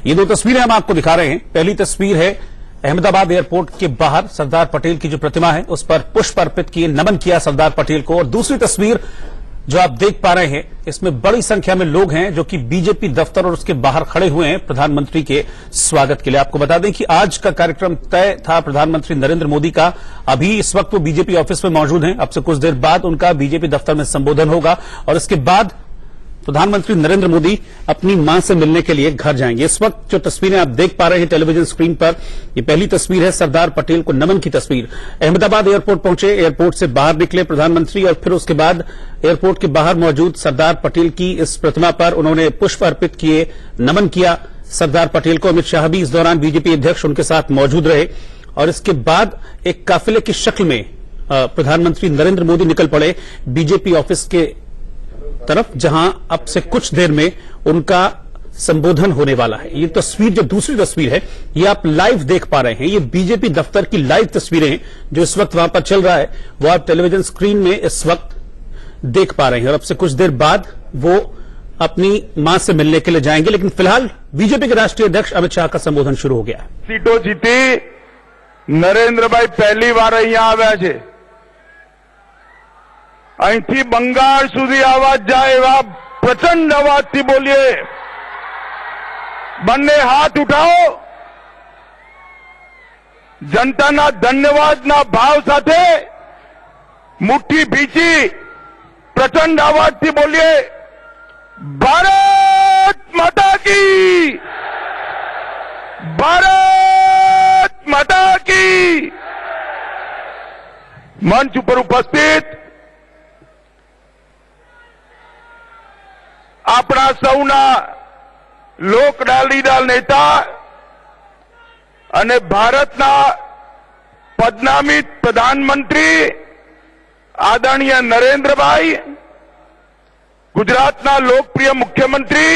ये दो तस्वीरें हम आपको दिखा रहे हैं। पहली तस्वीर है अहमदाबाद एयरपोर्ट के बाहर सरदार पटेल की जो प्रतिमा है उस पर पुष्प अर्पित किए, नमन किया सरदार पटेल को। और दूसरी तस्वीर जो आप देख पा रहे हैं इसमें बड़ी संख्या में लोग हैं जो कि बीजेपी दफ्तर और उसके बाहर खड़े हुए हैं प्रधानमंत्री के स्वागत के लिए। आपको बता दें कि आज का कार्यक्रम तय था प्रधानमंत्री नरेंद्र मोदी का। अभी इस वक्त वो बीजेपी ऑफिस में मौजूद हैं। अब से कुछ देर बाद उनका बीजेपी दफ्तर में संबोधन होगा और इसके बाद प्रधानमंत्री नरेंद्र मोदी अपनी मां से मिलने के लिए घर जाएंगे। इस वक्त जो तस्वीरें आप देख पा रहे हैं टेलीविजन स्क्रीन पर, ये पहली तस्वीर है सरदार पटेल को नमन की तस्वीर। अहमदाबाद एयरपोर्ट पहुंचे, एयरपोर्ट से बाहर निकले प्रधानमंत्री और फिर उसके बाद एयरपोर्ट के बाहर मौजूद सरदार पटेल की इस प्रतिमा पर उन्होंने पुष्प अर्पित किए, नमन किया सरदार पटेल को। अमित शाह भी इस दौरान बीजेपी अध्यक्ष उनके साथ मौजूद रहे और इसके बाद एक काफिले की शक्ल में प्रधानमंत्री नरेंद्र मोदी निकल पड़े बीजेपी ऑफिस के तरफ, जहां अब से कुछ देर में उनका संबोधन होने वाला है। ये तस्वीर जो दूसरी तस्वीर है ये आप लाइव देख पा रहे हैं। ये बीजेपी दफ्तर की लाइव तस्वीरें हैं जो इस वक्त वहां पर चल रहा है, वो आप टेलीविजन स्क्रीन में इस वक्त देख पा रहे हैं। और अब से कुछ देर बाद वो अपनी मां से मिलने के लिए जाएंगे। लेकिन फिलहाल बीजेपी के राष्ट्रीय अध्यक्ष अमित शाह का संबोधन शुरू हो गया है। सीटों जीती नरेंद्र भाई पहली बार अहिયાં આવ્યા છે। અહીંથી બંગાળ સુધી આવાજ જાય એવા પ્રચંડ અવાજથી બોલીએ। બંને હાથ ઉઠાવો, જનતાના ધન્યવાદના ભાવ સાથે મુઠ્ઠી ભીંચી પ્રચંડ અવાજથી બોલીએ, ભારત માતા की, भारत माता की। मंच पर उपस्थित આપણા સૌના લોકડાલીના નેતા અને ભારતના પદનામિત પ્રધાનમંત્રી આદરણીય નરેન્દ્રભાઈ, ગુજરાતના લોકપ્રિય મુખ્યમંત્રી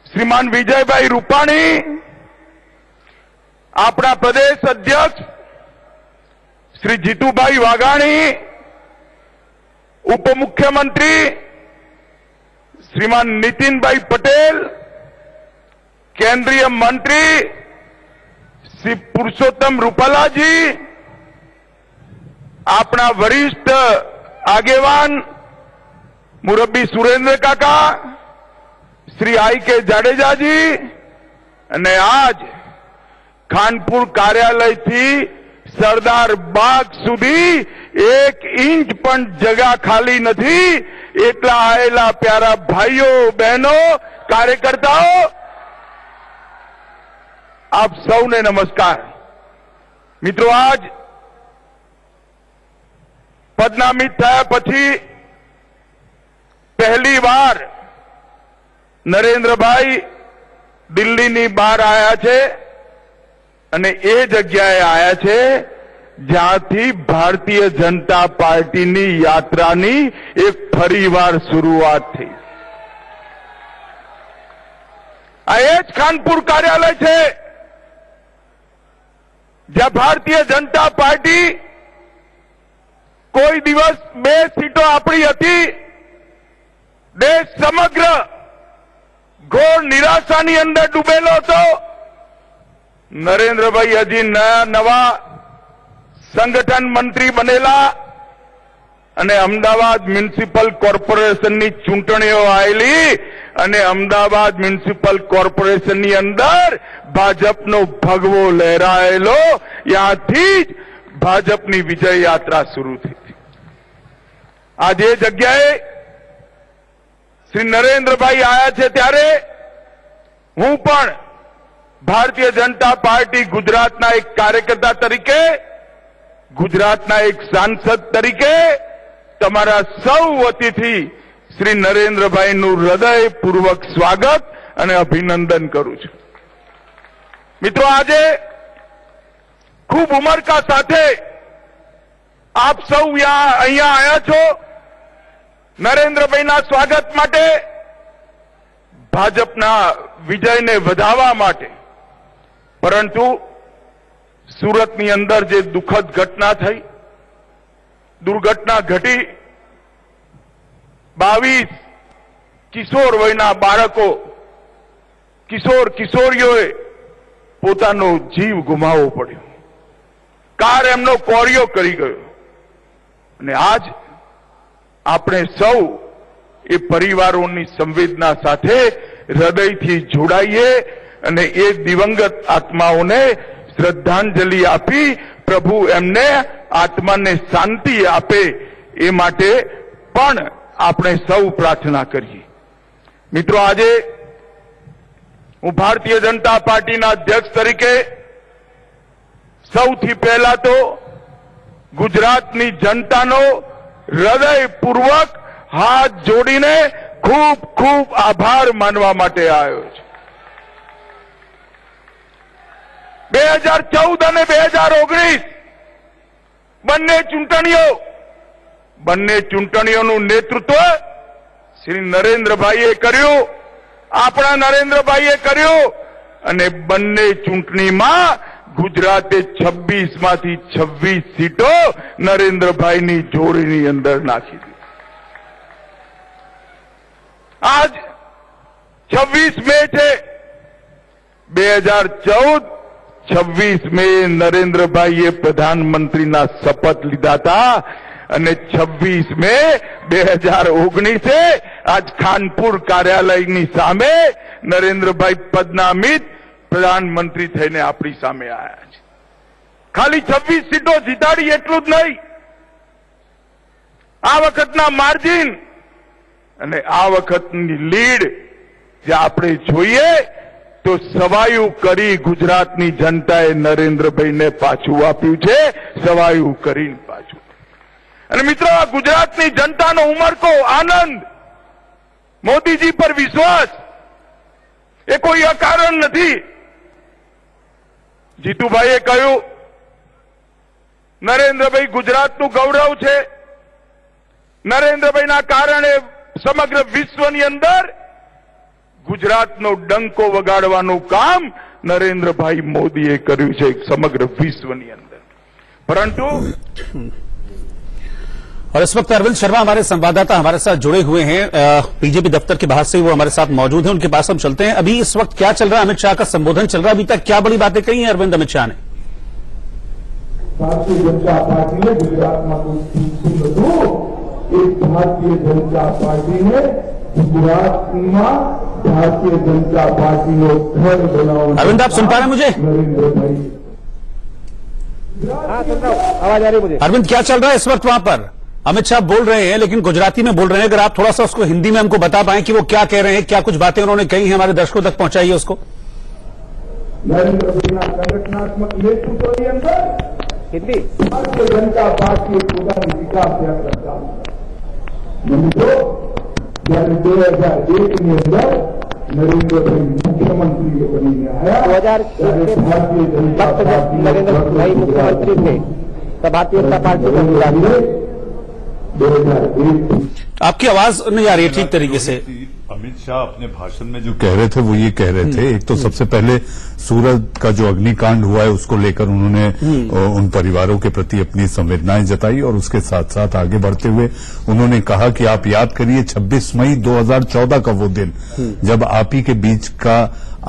શ્રીમાન વિજયભાઈ રૂપાણી, આપણા પ્રદેશ અધ્યક્ષ શ્રી જીતુભાઈ વાઘાણી, ઉપમુખ્યમંત્રી श्रीमान नितिन भाई पटेल, केंद्रीय मंत्री श्री पुरुषोत्तम रूपाला जी, अपना वरिष्ठ आगेवान मुरब्बी सुरेंद्र काका, श्री आई के जाडेजा जी, અને આજ ખાનપુર કાર્યાલયથી સરદાર બાગ સુધી 1 इंच પણ જગા ખાલી નથી। એટલા આયેલા પ્યારા ભાઈઓ બહેનો કાર્યકર્તાઓ, આપ સૌને નમસ્કાર। મિત્રો, આજ પદનામિત થયા પછી પહેલી વાર નરેન્દ્રભાઈ દિલ્હીની બહાર આયા છે અને એ જગ્યાએ આયા છે જ્યાંથી ભારતીય જનતા પાર્ટીની યાત્રાની એક ફરીવાર શરૂઆત થઈ। આ એ જ ખાનપુર કાર્યાલય છે જ્યાં ભારતીય जनता पार्टी કોઈ દિવસ 2 सीटों આપણી હતી, દેશ સમગ્ર ઘોર નિરાશાની અંદર ડૂબેલો હતો। નરેન્દ્રભાઈ હજી નવા संगठन मंत्री बनेला અને અમદાવાદ મ્યુનિસિપલ કોર્પોરેશનની ચૂંટણીઓ આવેલી અને અમદાવાદ મ્યુનિસિપલ કોર્પોરેશનની અંદર ભાજપનો ભગવો લહેરાયેલો, ત્યાંથી જ ભાજપની વિજય યાત્રા શરૂ થઈ। આજે જગ્યાએ શ્રી નરેન્દ્રભાઈ આયા છે ત્યારે હું પણ ભારતીય જનતા પાર્ટી ગુજરાતના એક કાર્યકર્તા તરીકે, ગુજરાતના એક સાંસદ તરીકે તમારા સૌ વતીથી શ્રી નરેન્દ્રભાઈનું હૃદયપૂર્વક સ્વાગત અને અભિનંદન કરું છું। મિત્રો, આજે ખૂબ ઉમળકા સાથે આપ સૌ અહીંયા આવ્યા છો નરેન્દ્રભાઈના સ્વાગત માટે, ભાજપના વિજયને વધાવવા માટે। પરંતુ સુરતની અંદર જે દુઃખદ ઘટના થઈ, દુર્ઘટના ઘટી, 22 કિશોર વયના બાળકો કિશોર કિશોરીઓએ પોતાનો જીવ ગુમાવવો પડ્યો. કાર એમનો કોરિયો કરી ગયો. અને આજ આપણે સૌ એ પરિવારોની સંવેદના સાથે હૃદયથી જોડાઈએ અને એ દિવંગત આત્માઓને શ્રદ્ધાંજલિ આપી પ્રભુ એમને આત્માને શાંતિ આપે એ માટે પણ આપણે સૌ પ્રાર્થના કરીએ. મિત્રો, આજે હું ભારતીય જનતા પાર્ટીના અધ્યક્ષ તરીકે સૌથી પહેલા તો ગુજરાતની જનતાનો હૃદયપૂર્વક હાથ જોડીને ખૂબ ખૂબ આભાર માનવા માટે આવ્યો છું. 2014 અને 2019 બંને ચૂંટણીઓનું નેતૃત્વ શ્રી નરેન્દ્રભાઈએ કર્યું, આપણા નરેન્દ્રભાઈએ કર્યું અને બંને ચૂંટણીમાં ગુજરાતે 26 માંથી 26 સીટો નરેન્દ્રભાઈની જોડીની અંદર નાખી દીધી. આજ 26 મે છે. 2014 26 મે નરેન્દ્રભાઈએ પ્રધાનમંત્રીના શપથ લીધા હતા અને 26 મે 2019 આજ ખાનપુર કાર્યાલયની સામે નરેન્દ્રભાઈ પદનામિત પ્રધાનમંત્રી થઈને આપણી સામે આવ્યા છે. ખાલી 26 સીટો જીતાડી એટલું જ નહીં, આ વખતના માર્જિન અને આ વખતની લીડ જે આપણે જોઈએ તો સવાયું કરી ગુજરાતની જનતાએ નરેન્દ્રભાઈને પાછું આપ્યું છે, સવાયું કરીને પાછું. અને મિત્રો, આ ગુજરાતની જનતાનો ઉમળકો આનંદ, મોદીજી પર વિશ્વાસ એ કોઈ અકારણ નથી. જીતુભાઈએ કહ્યું નરેન્દ્રભાઈ ગુજરાતનું ગૌરવ છે. નરેન્દ્રભાઈના કારણે સમગ્ર વિશ્વની અંદર ગુજરાતનો ડંકો વગાડવાનું કામ નરેન્દ્રભાઈ મોદીએ કર્યું છે સમગ્ર વિશ્વની અંદર. परंतु और इस वक्त अरविंद शर्मा हमारे संवाददाता हमारे साथ जुड़े हुए हैं बीजेपी दफ्तर के बाहर से, वो हमारे साथ मौजूद हैं. उनके पास हम चलते हैं. अभी इस वक्त क्या चल रहा है? अमित शाह का संबोधन चल रहा है. अभी तक क्या बड़ी बातें कही हैं अरविंद अमित शाह ने? भारतीय जनता पार्टी ने गुजरात में भारतीय जनता पार्टी ने गुजरात में भारतीय जनता पार्टी ने घर बनाओ. अरविंद, आप सुन पा रहे हैं मुझे? नरेंद्र भाई, आवाज आ रही मुझे? अरविंद, क्या चल रहा है इस वक्त वहां पर? अमित शाह बोल रहे हैं लेकिन गुजराती में बोल रहे हैं. अगर आप थोड़ा सा उसको हिंदी में हमको बता पाएं कि वो क्या कह रहे हैं, क्या कुछ बातें उन्होंने कही हैं, हमारे दर्शकों तक पहुंचाइए उसको. नरेंद्र भाई संगठनात्मक नेतृत्व के अंदर हिंदी भारतीय जनता पार्टी પોતાની વિકાસ યાત્રા ચાલુ મિત્રો જ્યારે 2001 ની અંદર નરેન્દ્રભાઈ મુખ્યમંત્રી બનીને આયા 2001 ભારતીય જનતા પાર્ટી नरेंद्र भाई मुख्यमंत्री थे तब भारतीय जनता पार्टी का गुजरात में 2001 आपकी आवाज नहीं आ रही है ठीक तरीके से. अमित शाह अपने भाषण में जो कह रहे थे वो ये कह रहे थे, एक तो सबसे पहले सूरत का जो अग्निकांड हुआ है उसको लेकर उन्होंने उन परिवारों के प्रति अपनी संवेदनाएं जताई और उसके साथ साथ आगे बढ़ते हुए उन्होंने कहा कि आप याद करिए 26 मई 2014 का वो दिन जब आप ही के बीच का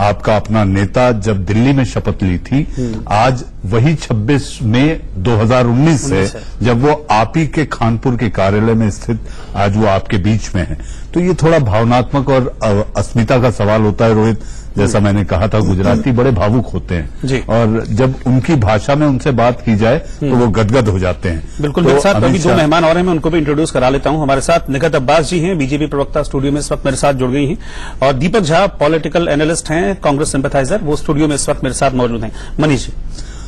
आपका अपना नेता जब दिल्ली में शपथ ली थी, आज वही 26 मई 2019 से जब वो आप ही के खानपुर के कार्यालय में स्थित आज वो आपके बीच में है. तो ये थोड़ा भावनात्मक और अस्मिता का सवाल होता है रोहित. जैसा मैंने कहा था, गुजराती बड़े भावुक होते हैं और जब उनकी भाषा में उनसे बात की जाए तो वो गदगद हो जाते हैं. बिल्कुल. मेरे साथ अभी दो मेहमान और हैं, मैं उनको भी इंट्रोड्यूस करा लेता हूं. हमारे साथ निखत अब्बास जी हैं, बीजेपी प्रवक्ता स्टूडियो में इस वक्त मेरे साथ जुड़ गई हैं, और दीपक झा पॉलिटिकल एनालिस्ट हैं, कांग्रेस सिंपैथाइजर, वो स्टूडियो में इस वक्त मेरे साथ मौजूद हैं. मनीष जी,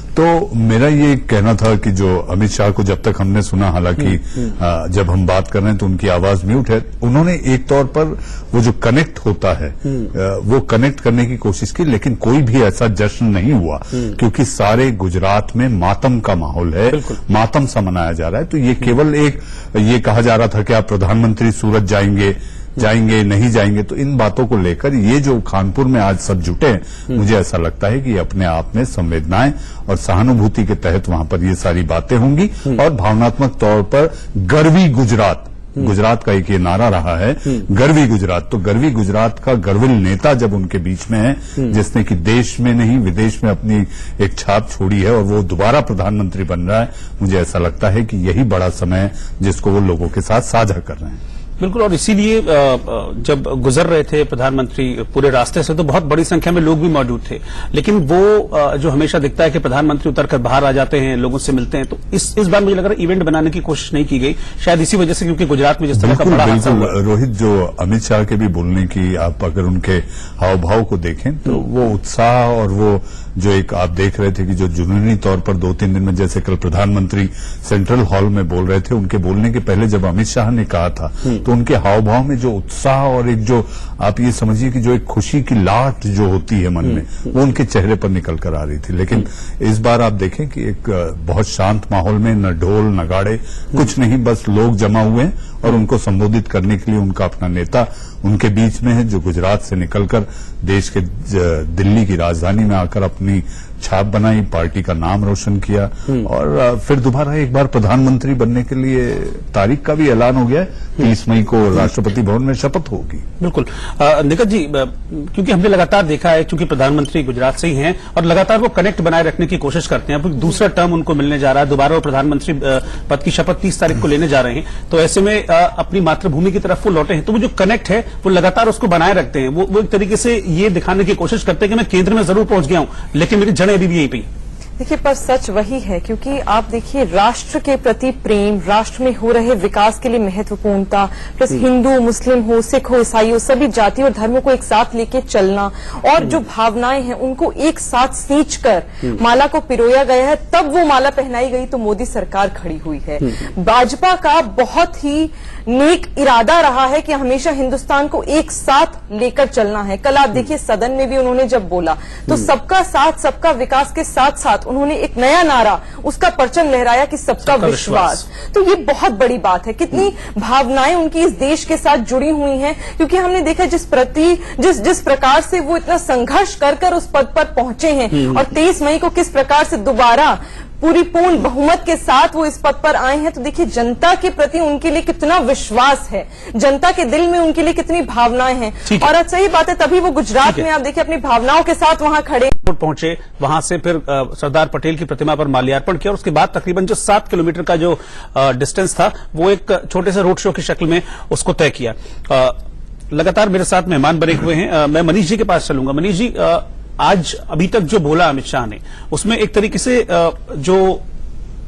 तो मेरा ये कहना था कि जो अमित शाह को जब तक हमने सुना, हालांकि जब हम बात कर रहे हैं तो उनकी आवाज म्यूट है, उन्होंने एक तौर पर वो जो कनेक्ट होता है वो कनेक्ट करने की कोशिश की, लेकिन कोई भी ऐसा जश्न नहीं हुआ क्योंकि सारे गुजरात में मातम का माहौल है, मातम सा मनाया जा रहा है. तो ये केवल एक ये कहा जा रहा था कि आप प्रधानमंत्री सूरत जाएंगे नहीं जाएंगे, तो इन बातों को लेकर ये जो खानपुर में आज सब जुटे हैं, मुझे ऐसा लगता है कि अपने आप में संवेदनाएं और सहानुभूति के तहत वहां पर ये सारी बातें होंगी और भावनात्मक तौर पर गर्वी गुजरात गुजरात का एक ये नारा रहा है, गर्वी गुजरात। तो गर्वी गुजरात का गर्विल नेता जब उनके बीच में है, जिसने कि देश में नहीं विदेश में अपनी एक छाप छोड़ी है और वो दोबारा प्रधानमंत्री बन रहा है, मुझे ऐसा लगता है कि यही बड़ा समय है जिसको वो लोगों के साथ साझा कर रहे हैं। बिल्कुल, और इसीलिए जब गुजर रहे थे प्रधानमंत्री पूरे रास्ते से तो बहुत बड़ी संख्या में लोग भी मौजूद थे, लेकिन वो जो हमेशा दिखता है कि प्रधानमंत्री उतरकर बाहर आ जाते हैं, लोगों से मिलते हैं, तो इस बार मुझे लग रहा है इवेंट बनाने की कोशिश नहीं की गई, शायद इसी वजह से, क्योंकि गुजरात में जिस तरह का बड़ा हादसा हुआ। रोहित, जो अमित शाह के भी बोलने की आप अगर उनके हाव भाव को देखें तो वो उत्साह और वो जो एक आप देख रहे थे कि जो जुनूनी तौर पर 2-3 दिन में, जैसे कल प्रधानमंत्री सेंट्रल हॉल में बोल रहे थे, उनके बोलने के पहले जब अमित शाह ने कहा था तो उनके हाव भाव में जो उत्साह और एक जो आप ये समझिए कि जो एक खुशी की लाट जो होती है मन में, वो उनके चेहरे पर निकल कर आ रही थी। लेकिन इस बार आप देखें कि एक बहुत शांत माहौल में न ढोल नगाड़े कुछ नहीं, बस लोग जमा हुए हैं और उनको संबोधित करने के लिए उनका अपना नेता उनके बीच में है, जो गुजरात से निकलकर देश के दिल्ली की राजधानी में आकर अपनी छाप बनाई, पार्टी का नाम रोशन किया और फिर दोबारा एक बार प्रधानमंत्री बनने के लिए तारीख का भी ऐलान हो गया है। 30 मई को राष्ट्रपति भवन में शपथ होगी। बिल्कुल निकट जी, क्योंकि हमने लगातार देखा है, क्योंकि प्रधानमंत्री गुजरात से ही हैं और लगातार वो कनेक्ट बनाए रखने की कोशिश करते हैं। अब दूसरा टर्म उनको मिलने जा रहा है, दोबारा वो प्रधानमंत्री पद की शपथ 30 तारीख को लेने जा रहे हैं, तो ऐसे में अपनी मातृभूमि की तरफ वो लौटे हैं, तो वो जो कनेक्ट है वो लगातार उसको बनाए रखते हैं। वो एक तरीके से ये दिखाने की कोशिश करते हैं कि मैं केंद्र में जरूर पहुंच गया हूं, लेकिन मेरी जड़ें अभी भी यहीं पे। देखिए, पर सच वही है, क्योंकि आप देखिए राष्ट्र के प्रति प्रेम, राष्ट्र में हो रहे विकास के लिए महत्वपूर्णता, प्लस हिंदू मुस्लिम हो, सिख हो, ईसाई हो, सभी जाति और धर्मों को एक साथ लेके चलना और जो भावनाएं हैं उनको एक साथ सींचकर माला को पिरोया गया है, तब वो माला पहनाई गई तो मोदी सरकार खड़ी हुई है। भाजपा का बहुत ही नेक इरादा रहा है कि हमेशा हिंदुस्तान को एक साथ लेकर चलना है। कल आप देखिए सदन में भी उन्होंने जब बोला तो सबका साथ सबका विकास के साथ साथ उन्होंने एक नया नारा, उसका परचम लहराया कि सबका विश्वास। तो ये बहुत बड़ी बात है, कितनी भावनाएं उनकी इस देश के साथ जुड़ी हुई हैं, क्योंकि हमने देखा जिस प्रकार से वो इतना संघर्ष कर उस पद पर पहुंचे हैं और 23 मई को किस प्रकार से दोबारा पूरी पूर्ण बहुमत के साथ वो इस पद पर आए हैं, तो देखिए जनता के प्रति उनके लिए कितना विश्वास है, जनता के दिल में उनके लिए कितनी भावनाएं हैं। और आज सही बात है, तभी वो गुजरात में आप देखिए अपनी भावनाओं के साथ वहां खड़े पहुंचे, वहां से फिर सरदार पटेल की प्रतिमा पर माल्यार्पण किया और उसके बाद तकरीबन जो 7 किलोमीटर का जो डिस्टेंस था वो एक छोटे से रोड शो की शक्ल में उसको तय किया। लगातार मेरे साथ मेहमान बने हुए हैं, मैं मनीष जी के पास चलूंगा। मनीष जी, आज अभी तक जो बोला अमित शाह ने, उसमें एक तरीके से जो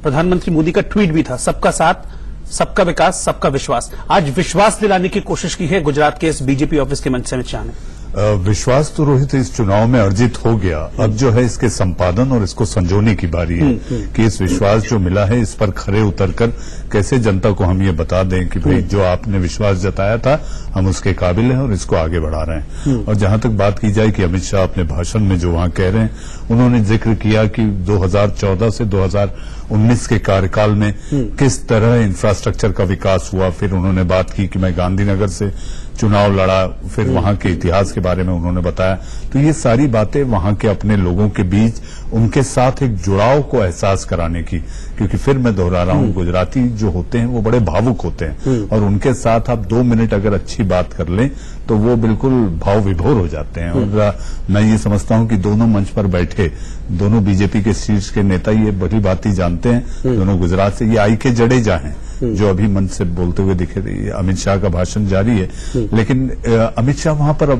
प्रधानमंत्री मोदी का ट्वीट भी था, सबका साथ सबका विकास सबका विश्वास, आज विश्वास दिलाने की कोशिश की है गुजरात के इस बीजेपी ऑफिस के मंच से अमित शाह ने। विश्वास तो रोहित इस चुनाव में अर्जित हो गया, अब जो है इसके संपादन और इसको संजोने की बारी है कि इस विश्वास जो मिला है इस पर खरे उतरकर कैसे जनता को हम ये बता दें कि भाई जो आपने विश्वास जताया था हम उसके काबिल हैं और इसको आगे बढ़ा रहे हैं। और जहां तक बात की जाए कि अमित शाह अपने भाषण में जो वहां कह रहे हैं, उन्होंने जिक्र किया कि 2014 से 2019 के कार्यकाल में किस तरह इंफ्रास्ट्रक्चर का विकास हुआ। फिर उन्होंने बात की कि मैं गांधीनगर से चुनाव लड़ा, फिर वहां के इतिहास के बारे में उन्होंने बताया। तो ये सारी बातें वहां के अपने लोगों के बीच उनके साथ एक जुड़ाव को एहसास कराने की, क्योंकि फिर मैं दोहरा रहा हूं, गुजराती जो होते हैं वो बड़े भावुक होते हैं और उनके साथ आप 2 मिनट अगर अच्छी बात कर लें तो वो बिल्कुल भाव विभोर हो जाते हैं। और मैं ये समझता हूं कि दोनों मंच पर बैठे दोनों बीजेपी के शीर्ष के नेता ये बड़ी बात ही जानते हैं, दोनों गुजरात से। ये आई के जडेजा हैं जो अभी मंच से बोलते हुए दिखे थे। अमित शाह का भाषण जारी है, लेकिन अमित शाह वहां पर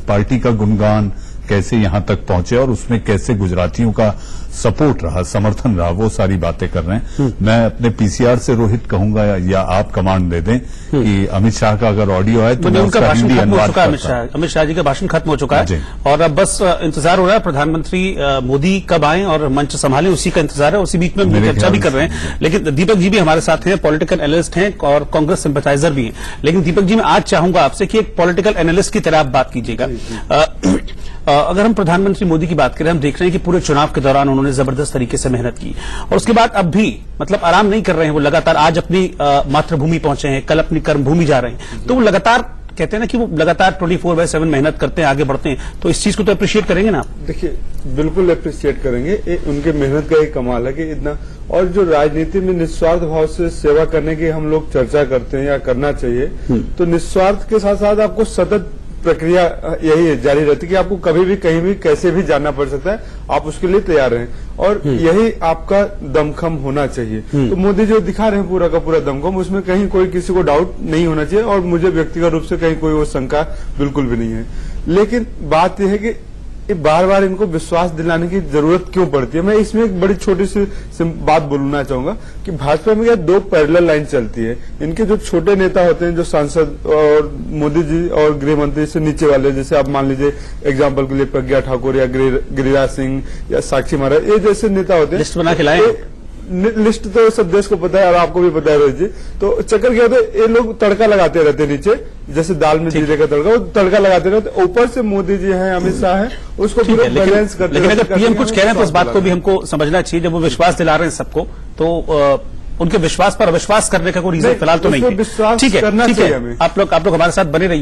पार्टी का गुणगान कैसे यहां तक पहुंचे और उसमें कैसे गुजरातियों का सपोर्ट रहा, समर्थन रहा, वो सारी बातें कर रहे हैं। मैं अपने पीसीआर से रोहित कहूंगा या आप कमांड दे दें कि अमित शाह का अगर ऑडियो है तो उनका भाषण खत्म हो चुका है। अमित शाह जी का भाषण खत्म हो चुका है और अब बस इंतजार हो रहा है प्रधानमंत्री मोदी कब आए और मंच संभालें, उसी का इंतजार है। उसी बीच में हम चर्चा भी कर रहे हैं, लेकिन दीपक जी भी हमारे साथ हैं, पॉलिटिकल एनालिस्ट हैं और कांग्रेस सिंपैथाइजर भी हैं। लेकिन दीपक जी, मैं आज चाहूंगा आपसे कि एक पॉलिटिकल एनालिस्ट की तरह आप बात कीजिएगा। अगर हम प्रधानमंत्री मोदी की बात करें, हम देख रहे हैं कि पूरे चुनाव के दौरान उन्होंने जबरदस्त तरीके से मेहनत की और उसके बाद अब भी मतलब आराम नहीं कर रहे हैं वो, लगातार आज अपनी मातृभूमि पहुंचे हैं, कल अपनी कर्मभूमि जा रहे हैं, तो वो लगातार कहते हैं ना कि वो लगातार 24/7 मेहनत करते हैं, आगे बढ़ते हैं, तो इस चीज को तो अप्रिशिएट करेंगे ना आप? देखिए, बिल्कुल अप्रिशिएट करेंगे। उनके मेहनत का एक कमाल है कि इतना, और जो राजनीति में निस्वार्थ भाव से सेवा करने की हम लोग चर्चा करते हैं या करना चाहिए, तो निस्वार्थ के साथ साथ आपको सतत प्रक्रिया यही है, जारी रहती है कि आपको कभी भी कहीं भी कैसे भी जाना पड़ सकता है, आप उसके लिए तैयार रहें, और यही आपका दमखम होना चाहिए। तो मोदी जो दिखा रहे हैं पूरा का पूरा दमखम, उसमें कहीं कोई किसी को डाउट नहीं होना चाहिए, और मुझे व्यक्तिगत रूप से कहीं कोई वो शंका बिल्कुल भी नहीं है। लेकिन बात यह है कि बार बार इनको विश्वास दिलाने की जरूरत क्यों पड़ती है। मैं इसमें एक बड़ी छोटी सी बात बोलना चाहूंगा कि भाजपा में क्या दो पैरेलल लाइन चलती है। इनके जो छोटे नेता होते हैं, जो सांसद और मोदी जी और गृह मंत्री से नीचे वाले, जैसे आप मान लीजिए एग्जाम्पल के लिए प्रज्ञा ठाकुर या गिरिराज सिंह या साक्षी महाराज, ये जैसे नेता होते हैं। लिस्ट बना के लाए, लिस्ट तो सब देश को पता है और आपको भी पता है रोहित जी। तो चक्कर क्या होता है, ये लोग तड़का लगाते रहते हैं नीचे, जैसे दाल में जीरे का तड़का, वो तड़का लगाते रहते। ऊपर से मोदी जी हैं, अमित शाह हैं, उसको पूरा बैलेंस करते। लेकिन अगर पीएम कुछ कह रहे हैं तो इस बात को भी हमको समझना चाहिए। जब वो विश्वास दिला रहे हैं सबको, तो उनके विश्वास पर अविश्वास करने का कोई रीजन फिलहाल तो नहीं है। विश्वास ठीक है, करना चाहिए हमें। आप लोग हमारे साथ बने रहिए।